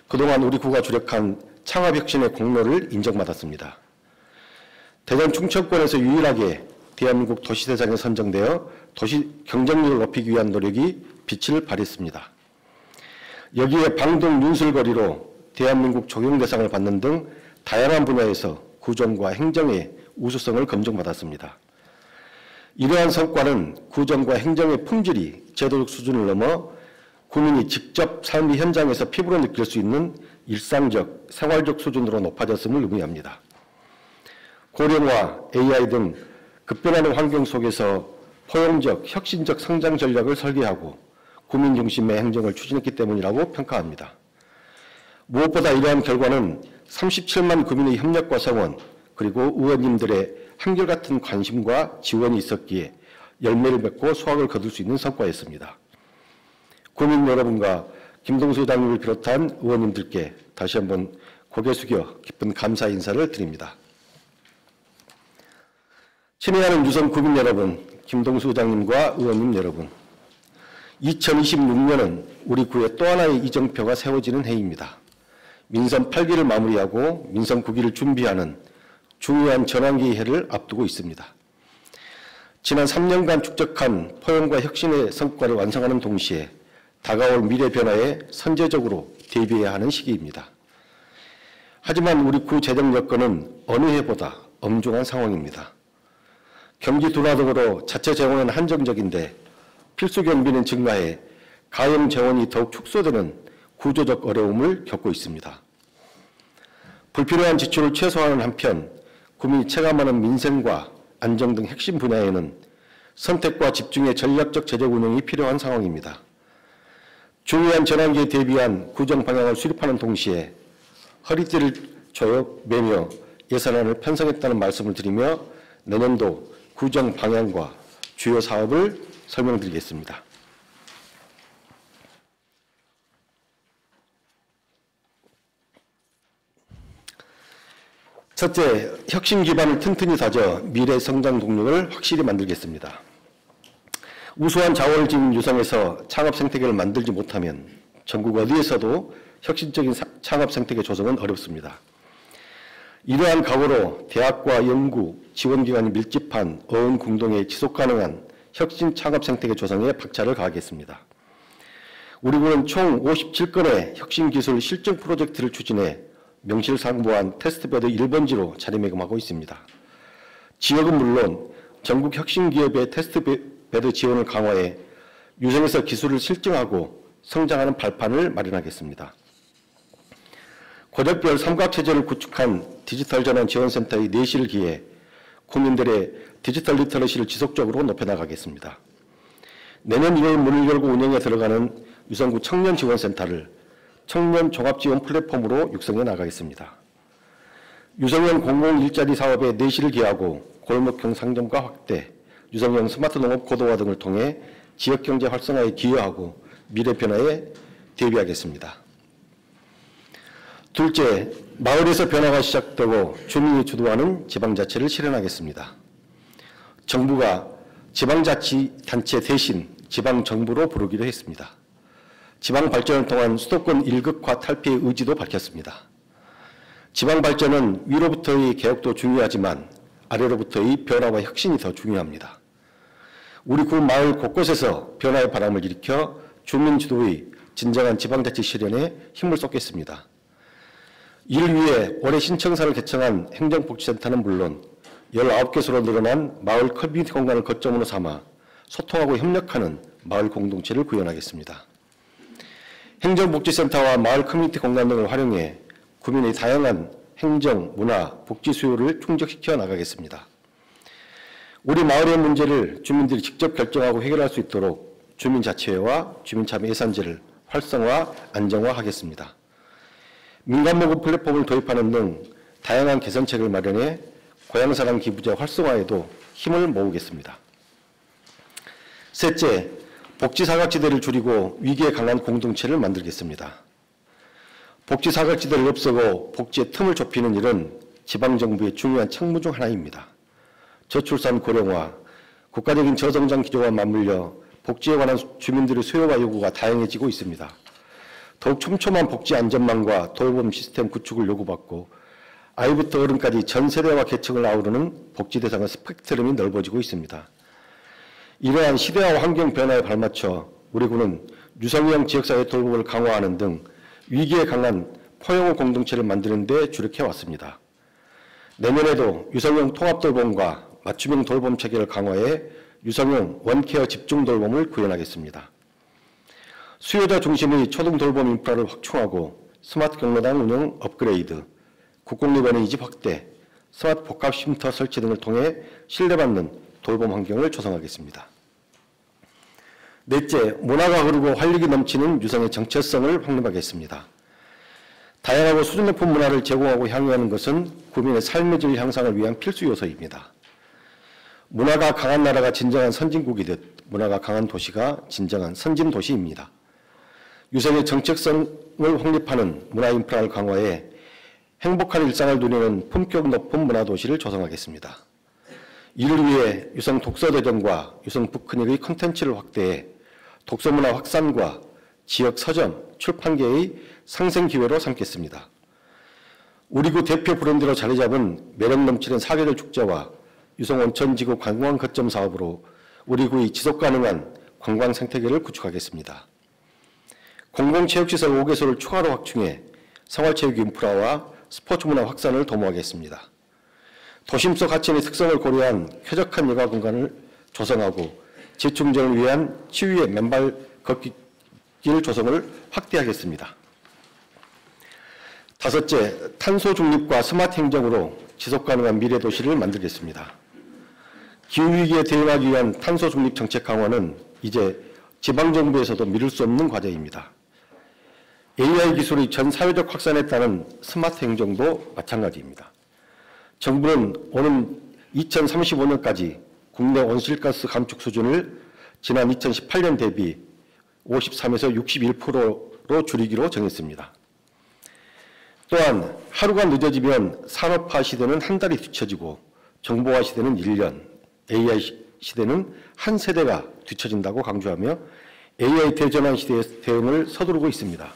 그동안 우리 구가 주력한 창업혁신의 공로를 인정받았습니다. 대전 충청권에서 유일하게 대한민국 도시대장에 선정되어 도시 경쟁력을 높이기 위한 노력이 빛을 발했습니다. 여기에 방등 윤술거리로 대한민국 적용대상을 받는 등 다양한 분야에서 구정과 행정의 우수성을 검증받았습니다. 이러한 성과는 구정과 행정의 품질이 제도적 수준을 넘어 국민이 직접 삶의 현장에서 피부로 느낄 수 있는 일상적, 생활적 수준으로 높아졌음을 의미합니다. 고령화, AI 등 급변하는 환경 속에서 포용적, 혁신적 성장 전략을 설계하고 국민 중심의 행정을 추진했기 때문이라고 평가합니다. 무엇보다 이러한 결과는 37만 국민의 협력과 성원, 그리고 의원님들의 한결같은 관심과 지원이 있었기에 열매를 맺고 수확을 거둘 수 있는 성과였습니다. 국민 여러분과 김동수 의장님을 비롯한 의원님들께 다시 한번 고개 숙여 깊은 감사 인사를 드립니다. 친애하는 유성 국민 여러분, 김동수 의장님과 의원님 여러분, 2026년은 우리 구에 또 하나의 이정표가 세워지는 해입니다. 민선 8기를 마무리하고 민선 9기를 준비하는 중요한 전환기의 해를 앞두고 있습니다. 지난 3년간 축적한 포용과 혁신의 성과를 완성하는 동시에 다가올 미래 변화에 선제적으로 대비해야 하는 시기입니다. 하지만 우리 구 재정 여건은 어느 해보다 엄중한 상황입니다. 경기 둔화 등으로 자체 재원은 한정적인데 필수 경비는 증가해 가용 재원이 더욱 축소되는 구조적 어려움을 겪고 있습니다. 불필요한 지출을 최소화하는 한편 국민이 체감하는 민생과 안정 등 핵심 분야에는 선택과 집중의 전략적 재정 운영이 필요한 상황입니다. 중요한 전환기에 대비한 구정 방향을 수립하는 동시에 허리띠를 매며 예산안을 편성했다는 말씀을 드리며 내년도 구정 방향과 주요 사업을 설명드리겠습니다. 첫째, 혁신 기반을 튼튼히 다져 미래 성장 동력을 확실히 만들겠습니다. 우수한 자원을 지닌 유성에서 창업 생태계를 만들지 못하면 전국 어디에서도 혁신적인 창업 생태계 조성은 어렵습니다. 이러한 각오로 대학과 연구, 지원기관이 밀집한 어원 공동의 지속가능한 혁신 창업 생태계 조성에 박차를 가하겠습니다. 우리 구는 총 57건의 혁신기술 실증 프로젝트를 추진해 명실상부한 테스트베드 1번지로 자리매김하고 있습니다. 지역은 물론 전국 혁신기업의 테스트베드 지원을 강화해 유성에서 기술을 실증하고 성장하는 발판을 마련하겠습니다. 고적별 삼각체제를 구축한 디지털 전환 지원센터의 내실을 기해 국민들의 디지털 리터러시를 지속적으로 높여나가겠습니다. 내년 2월 문을 열고 운영에 들어가는 유성구 청년지원센터를 청년 종합지원 플랫폼으로 육성해 나가겠습니다. 유성형 공공일자리 사업에 내실을 기하고 골목형 상점과 확대, 유성형 스마트 농업 고도화 등을 통해 지역경제 활성화에 기여하고 미래 변화에 대비하겠습니다. 둘째, 마을에서 변화가 시작되고 주민이 주도하는 지방자치를 실현하겠습니다. 정부가 지방자치단체 대신 지방정부로 부르기로 했습니다. 지방 발전을 통한 수도권 일극화 탈피의 의지도 밝혔습니다. 지방 발전은 위로부터의 개혁도 중요하지만 아래로부터의 변화와 혁신이 더 중요합니다. 우리 구 마을 곳곳에서 변화의 바람을 일으켜 주민 주도의 진정한 지방자치 실현에 힘을 쏟겠습니다. 이를 위해 올해 신청사를 개청한 행정복지센터는 물론 19개소로 늘어난 마을 커뮤니티 공간을 거점으로 삼아 소통하고 협력하는 마을 공동체를 구현하겠습니다. 행정복지센터와 마을 커뮤니티 공간 등을 활용해 구민의 다양한 행정, 문화, 복지 수요를 충족시켜 나가겠습니다. 우리 마을의 문제를 주민들이 직접 결정하고 해결할 수 있도록 주민자치회와 주민참여 예산제를 활성화, 안정화하겠습니다. 민간모금 플랫폼을 도입하는 등 다양한 개선책을 마련해 고향사랑 기부제 활성화에도 힘을 모으겠습니다. 셋째, 복지사각지대를 줄이고 위기에 강한 공동체를 만들겠습니다. 복지사각지대를 없애고 복지의 틈을 좁히는 일은 지방정부의 중요한 책무 중 하나입니다. 저출산 고령화, 국가적인 저성장 기조와 맞물려 복지에 관한 주민들의 수요와 요구가 다양해지고 있습니다. 더욱 촘촘한 복지 안전망과 돌봄 시스템 구축을 요구받고 아이부터 어른까지 전 세대와 계층을 아우르는 복지 대상의 스펙트럼이 넓어지고 있습니다. 이러한 시대와 환경 변화에 발맞춰 우리 군은 유성형 지역사회 돌봄을 강화하는 등 위기에 강한 포용호 공동체를 만드는 데 주력해왔습니다. 내년에도 유성형 통합돌봄과 맞춤형 돌봄 체계를 강화해 유성형 원케어 집중 돌봄을 구현하겠습니다. 수요자 중심의 초등 돌봄 인프라를 확충하고 스마트 경로당 운영 업그레이드, 국공립 어린이집 확대, 스마트 복합쉼터 설치 등을 통해 신뢰받는 돌봄 환경을 조성하겠습니다. 넷째, 문화가 흐르고 활력이 넘치는 유성의 정체성을 확립하겠습니다. 다양하고 수준 높은 문화를 제공하고 향유하는 것은 국민의 삶의 질 향상을 위한 필수 요소입니다. 문화가 강한 나라가 진정한 선진국이듯 문화가 강한 도시가 진정한 선진도시입니다. 유성의 정체성을 확립하는 문화 인프라를 강화해 행복한 일상을 누리는 품격 높은 문화도시를 조성하겠습니다. 이를 위해 유성 독서대전과 유성 북크닉의 콘텐츠를 확대해 독서문화 확산과 지역 서점, 출판계의 상생 기회로 삼겠습니다. 우리 구 대표 브랜드로 자리 잡은 매력 넘치는 사계절 축제와 유성 온천지구 관광 거점 사업으로 우리 구의 지속 가능한 관광 생태계를 구축하겠습니다. 공공체육시설 5개소를 추가로 확충해 생활체육 인프라와 스포츠 문화 확산을 도모하겠습니다. 도심 속 하천의 특성을 고려한 쾌적한 여가 공간을 조성하고 재충전을 위한 치유의 맨발 걷기길 조성을 확대하겠습니다. 다섯째, 탄소 중립과 스마트 행정으로 지속 가능한 미래 도시를 만들겠습니다. 기후위기에 대응하기 위한 탄소 중립 정책 강화는 이제 지방정부에서도 미룰 수 없는 과제입니다. AI 기술의 전 사회적 확산에 따른 스마트 행정도 마찬가지입니다. 정부는 오는 2035년까지 국내 온실가스 감축 수준을 지난 2018년 대비 53에서 61%로 줄이기로 정했습니다. 또한 하루가 늦어지면 산업화 시대는 한 달이 뒤처지고 정보화 시대는 1년, AI 시대는 한 세대가 뒤처진다고 강조하며 AI 대전환 시대의 대응을 서두르고 있습니다.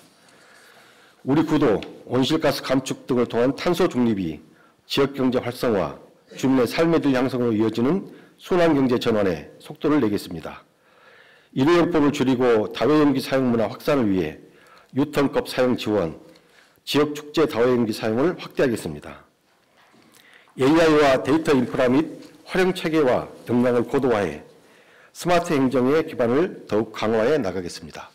우리 구도 온실가스 감축 등을 통한 탄소 중립이 지역경제 활성화, 주민의 삶의 질 향상으로 이어지는 순환경제 전환에 속도를 내겠습니다. 일회용법을 줄이고 다회용기 사용 문화 확산을 위해 유턴컵 사용 지원, 지역축제 다회용기 사용을 확대하겠습니다. AI와 데이터 인프라 및 활용체계와 역량을 고도화해 스마트 행정의 기반을 더욱 강화해 나가겠습니다.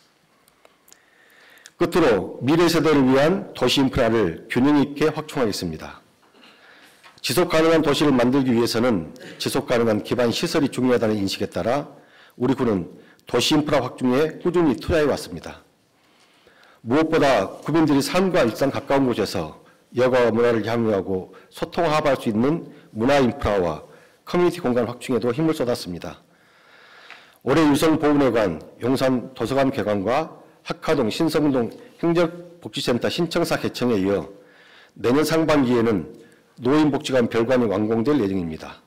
끝으로 미래 세대를 위한 도시 인프라를 균형 있게 확충하겠습니다. 지속 가능한 도시를 만들기 위해서는 지속 가능한 기반 시설이 중요하다는 인식에 따라 우리 구는 도시 인프라 확충에 꾸준히 투자해 왔습니다. 무엇보다 국민들이 삶과 일상 가까운 곳에서 여가와 문화를 향유하고 소통화합할 수 있는 문화 인프라와 커뮤니티 공간 확충에도 힘을 쏟았습니다. 올해 유성보훈회관, 용산 도서관 개관과 학화동 신성동 행정복지센터 신청사 개청에 이어 내년 상반기에는 노인복지관 별관이 완공될 예정입니다.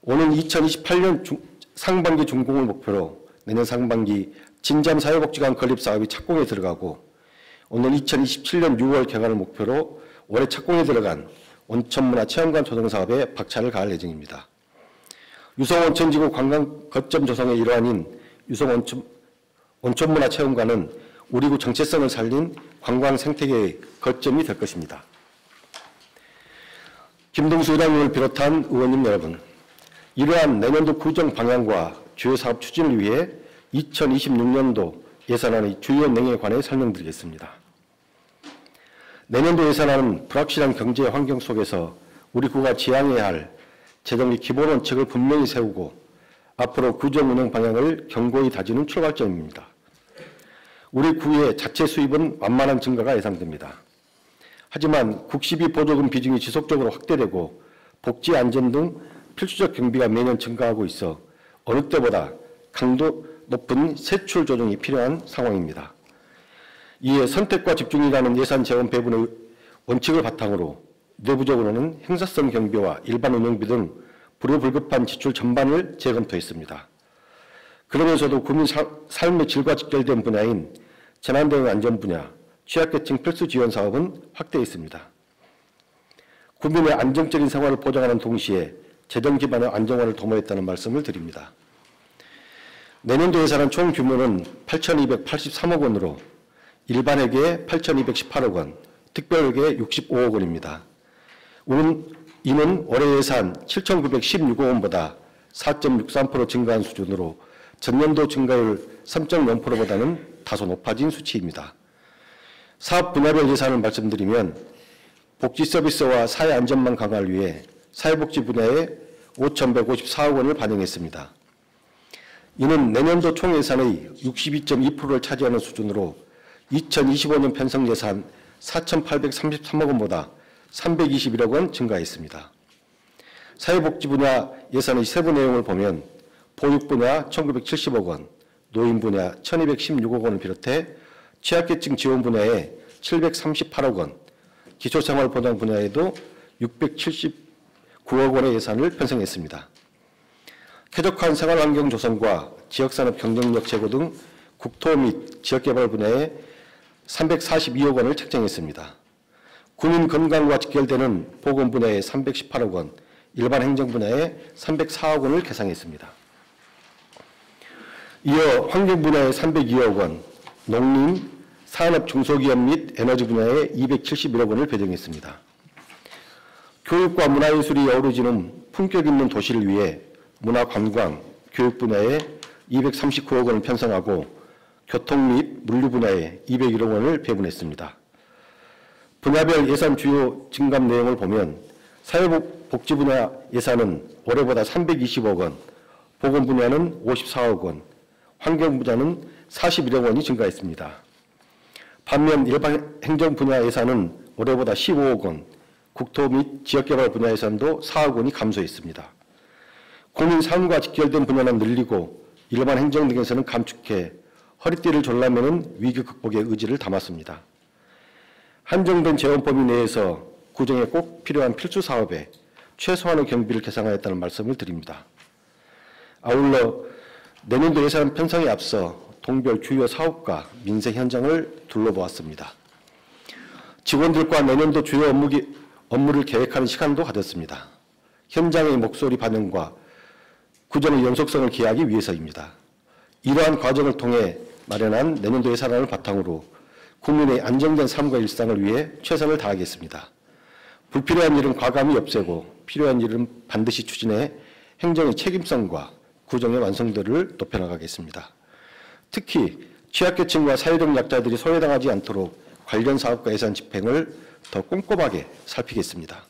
오는 2028년 상반기 준공을 목표로 내년 상반기 진잠사회복지관 건립 사업이 착공에 들어가고 오늘 2027년 6월 개관을 목표로 올해 착공에 들어간 온천문화체험관 조성 사업에 박차를 가할 예정입니다. 유성온천지구 관광 거점 조성의 일환인 유성온천문화체험관은 우리 구 정체성을 살린 관광 생태계의 거점이 될 것입니다. 김동수 의장님을 비롯한 의원님 여러분, 이러한 내년도 구정 방향과 주요 사업 추진을 위해 2026년도 예산안의 주요 내용에 관해 설명드리겠습니다. 내년도 예산안은 불확실한 경제 환경 속에서 우리 구가 지향해야 할 재정의 기본 원칙을 분명히 세우고 앞으로 구정 운영 방향을 견고히 다지는 출발점입니다. 우리 구의 자체 수입은 완만한 증가가 예상됩니다. 하지만 국시비 보조금 비중이 지속적으로 확대되고 복지 안전 등 필수적 경비가 매년 증가하고 있어 어느 때보다 강도 높은 세출 조정이 필요한 상황입니다. 이에 선택과 집중이라는 예산 재원 배분의 원칙을 바탕으로 내부적으로는 행사성 경비와 일반 운영비 등 불효불급한 지출 전반을 재검토했습니다. 그러면서도 국민 삶의 질과 직결된 분야인 재난대응 안전 분야, 취약계층 필수 지원 사업은 확대했습니다. 국민의 안정적인 생활을 보장하는 동시에 재정 기반의 안정화를 도모했다는 말씀을 드립니다. 내년도 예산안 총 규모는 8,283억 원으로 일반회계에 8,218억 원, 특별회계에 65억 원입니다. 이는 올해 예산 7,916억 원보다 4.63% 증가한 수준으로 전년도 증가율 3.0%보다는 다소 높아진 수치입니다. 사업 분야별 예산을 말씀드리면 복지 서비스와 사회 안전망 강화를 위해 사회복지 분야에 5,154억 원을 반영했습니다. 이는 내년도 총 예산의 62.2%를 차지하는 수준으로 2025년 편성 예산 4,833억 원보다 321억 원 증가했습니다. 사회복지 분야 예산의 세부 내용을 보면 보육 분야 1,970억 원, 노인 분야 1,216억 원을 비롯해 취약계층 지원 분야에 738억 원, 기초생활보장 분야에도 679억 원의 예산을 편성했습니다. 쾌적한 생활환경 조성과 지역산업 경쟁력 제고 등 국토 및 지역개발 분야에 342억 원을 책정했습니다. 국민 건강과 직결되는 보건 분야에 318억 원, 일반 행정 분야에 304억 원을 계상했습니다. 이어 환경 분야에 302억 원, 농림, 산업 중소기업 및 에너지 분야에 271억 원을 배정했습니다. 교육과 문화예술이 어우러지는 품격 있는 도시를 위해 문화관광, 교육 분야에 239억 원을 편성하고 교통 및 물류 분야에 201억 원을 배분했습니다. 분야별 예산 주요 증감 내용을 보면 사회복지 분야 예산은 올해보다 320억 원, 보건 분야는 54억 원, 환경 분야는 41억 원이 증가했습니다. 반면 일반 행정 분야 예산은 올해보다 15억 원, 국토 및 지역개발 분야 예산도 4억 원이 감소했습니다. 국민 삶과 직결된 분야는 늘리고 일반 행정 등에서는 감축해 허리띠를 졸라매는 위기 극복의 의지를 담았습니다. 한정된 재원 범위 내에서 구정에 꼭 필요한 필수 사업에 최소한의 경비를 계상하였다는 말씀을 드립니다. 아울러 내년도 예산 편성에 앞서 동별 주요 사업과 민생 현장을 둘러보았습니다. 직원들과 내년도 주요 업무를 계획하는 시간도 가졌습니다. 현장의 목소리 반영과 구정의 연속성을 기하기 위해서입니다. 이러한 과정을 통해 마련한 내년도 예산안을 바탕으로 국민의 안정된 삶과 일상을 위해 최선을 다하겠습니다. 불필요한 일은 과감히 없애고 필요한 일은 반드시 추진해 행정의 책임성과 구정의 완성도를 높여나가겠습니다. 특히 취약계층과 사회적 약자들이 소외당하지 않도록 관련 사업과 예산 집행을 더 꼼꼼하게 살피겠습니다.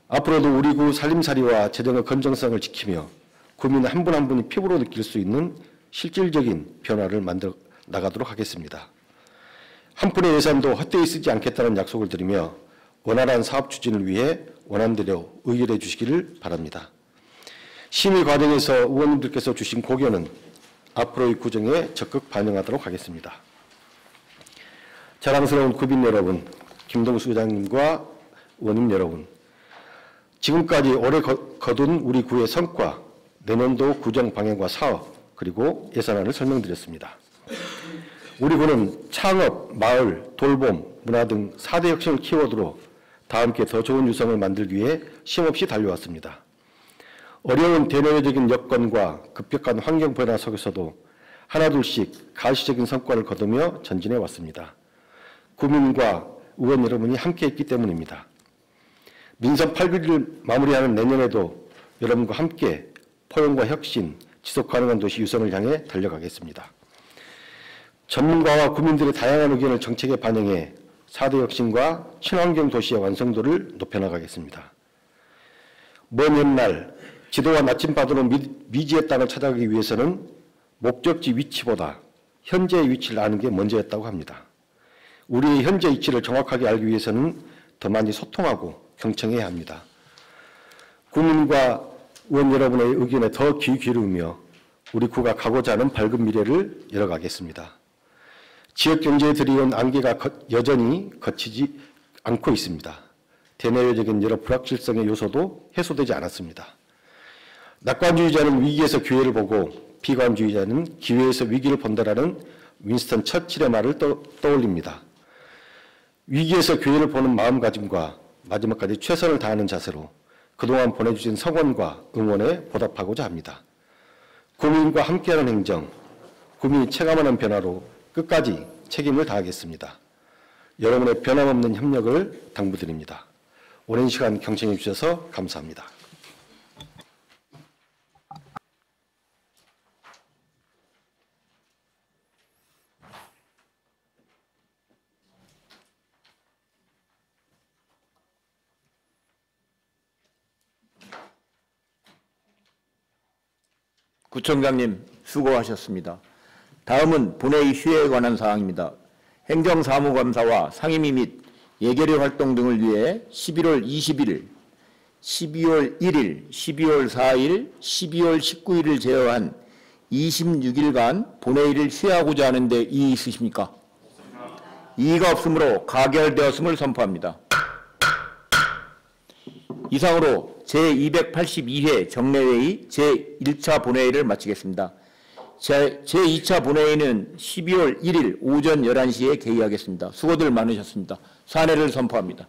앞으로도 우리 구 살림살이와 재정의 건전성을 지키며 국민 한 분 한 분이 피부로 느낄 수 있는 실질적인 변화를 만들어 나가도록 하겠습니다. 한 푼의 예산도 헛되이 쓰지 않겠다는 약속을 드리며 원활한 사업 추진을 위해 원안대로 의결해 주시기를 바랍니다. 심의 과정에서 의원님들께서 주신 고견은 앞으로의 구정에 적극 반영하도록 하겠습니다. 자랑스러운 구민 여러분, 김동수 의장님과 의원님 여러분, 지금까지 올해 거둔 우리 구의 성과, 내년도 구정 방향과 사업, 그리고 예산안을 설명드렸습니다. 우리 구는 창업, 마을, 돌봄, 문화 등 4대 혁신을 키워드로 다 함께 더 좋은 유성을 만들기 위해 쉼없이 달려왔습니다. 어려운 대내외적인 여건과 급격한 환경 변화 속에서도 하나둘씩 가시적인 성과를 거두며 전진해 왔습니다. 국민과 의원 여러분이 함께했기 때문입니다. 민선 8기를 마무리하는 내년에도 여러분과 함께 포용과 혁신, 지속 가능한 도시 유성을 향해 달려가겠습니다. 전문가와 국민들의 다양한 의견을 정책에 반영해 4대 혁신과 친환경 도시의 완성도를 높여나가겠습니다. 먼 옛날 지도와 나침반으로 미지의 땅을 찾아가기 위해서는 목적지 위치보다 현재의 위치를 아는 게 먼저였다고 합니다. 우리의 현재 위치를 정확하게 알기 위해서는 더 많이 소통하고 경청해야 합니다. 국민과 의원 여러분의 의견에 더 귀 기울이며 우리 구가 가고자 하는 밝은 미래를 열어가겠습니다. 지역 경제에 들이온 안개가 여전히 거치지 않고 있습니다. 대내외적인 여러 불확실성의 요소도 해소되지 않았습니다. 낙관주의자는 위기에서 기회를 보고 비관주의자는 기회에서 위기를 본다라는 윈스턴 처칠의 말을 떠올립니다. 위기에서 기회를 보는 마음가짐과 마지막까지 최선을 다하는 자세로 그동안 보내주신 성원과 응원에 보답하고자 합니다. 국민과 함께하는 행정, 국민이 체감하는 변화로 끝까지 책임을 다하겠습니다. 여러분의 변함없는 협력을 당부드립니다. 오랜 시간 경청해 주셔서 감사합니다. 구청장님 수고하셨습니다. 다음은 본회의 휴회에 관한 사항입니다. 행정사무감사와 상임위 및 예결위 활동 등을 위해 11월 20일, 12월 1일, 12월 4일, 12월 19일을 제어한 26일간 본회의를 휴회하고자 하는데 이의 있으십니까? 이의가 없으므로 가결되었음을 선포합니다. 이상으로 제282회 정례회의 제1차 본회의를 마치겠습니다. 제2차 본회의는 12월 1일 오전 11시에 개의하겠습니다. 수고들 많으셨습니다. 사례를 선포합니다.